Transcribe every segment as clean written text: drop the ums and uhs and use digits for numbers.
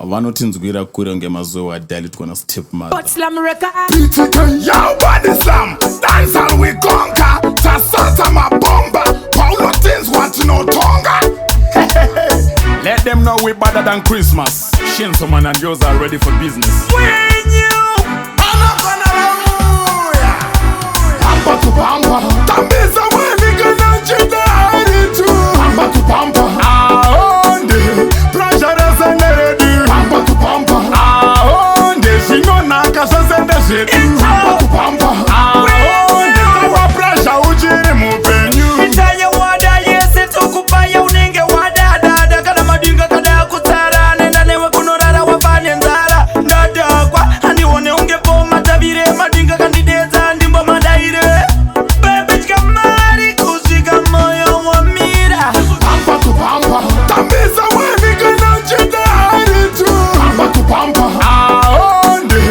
vanotinzwira kure ngemazuva adali twana stepmother. PTK yao body slam, dance and we conquer. Tasata mabomba, Paulo things want to know tonga. Let them know we better than Christmas. Shinso man and yours are ready for business. When you Pampa to pampa, Tambiza when we gonna chida haritu. Pampa to pampa, Aonde, pressure is a lady. Pampa to pampa, Aonde, singo naka sasende shit. Pampa to pampa, Aonde, tawa pressure ujiri mupenyu. Itaya wada yese tukupaya unenge wada dada kana madinga kada kutara nenda newe kunorara wafanye nzara dada kwa handi one unge poma tabire madinga kandideza ndimbo madaire bebe chikamari kushika moyo wa mira. Pampa to pampa, Tambiza when we gonna chida haritu. Pampa to pampa, Aonde,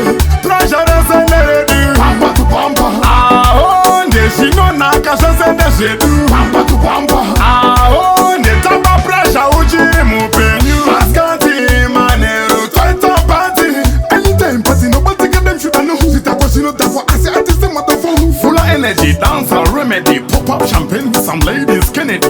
pressure is a lady. Pampa to pampa, Aonde, singo naka sasende shit. Pampa to pampa, Aonde, tawa pressure ujiri mupenyu. Mascati manero, Toyota party. Anytime party, nobody get them should know who's it. I was not for I say artist them motherfucker. Full of energy, dancer, remedy. Pop up champagne with some ladies, Kennedy.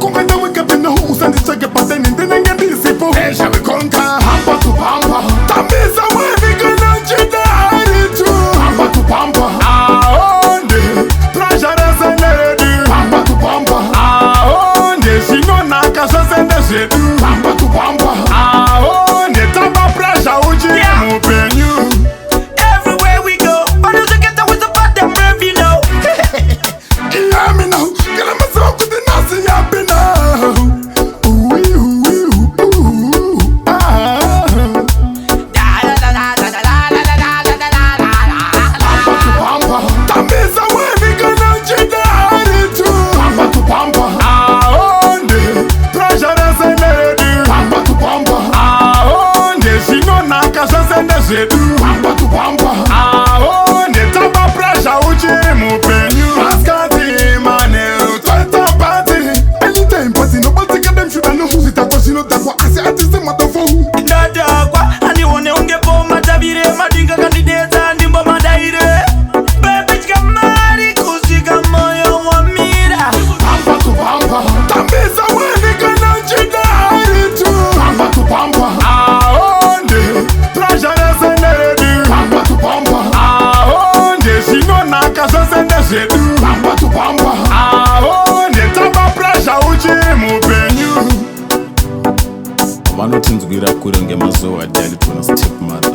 Come and wake up in the house and check a pattern and then I get this people. Hey, shall we conquer? Pampa to pampa, Tambiza when we gonna chida haritu. Pampa to pampa, Aonde, pressure is a lady. Pampa to pampa, Aonde, singo naka sasende shit. Pampa to pampa. Aonde, tawa pressure ujiri mupenyu. Everywhere we go, but you get with the bad them brave, you know. Yeah, me now. Get a myself with the Nazi happy now. Ooh, ooh, ooh, ah. Pampa to pampa, Tambiza when we gonna chida haritu. Pampa to pampa, Aonde, pressure is a lady. Pampa to pampa, Aonde, singo naka sasende shit. Pampa to pampa. Aonde, tawa pressure ujiri mupenyu. Mascati manero, Toyota party. Anytime party, nobody get them should know who's it. I was not for I say artist them motherfucker. Dada kwa handi one unge poma tabire madinga kandideza ndimbo madaire bebe chikamari kushika moyo wa mira. Pampa to pampa, Tambiza when we gonna chida haritu. Pampa to pampa, Aonde, pressure is a lady. Pampa to pampa, Aonde, singo naka sasende shit. Pampa to pampa. Aonde, tawa pressure ujiri mupenyu. Vanotinzwira kure ngemazuva adali twana stepmother.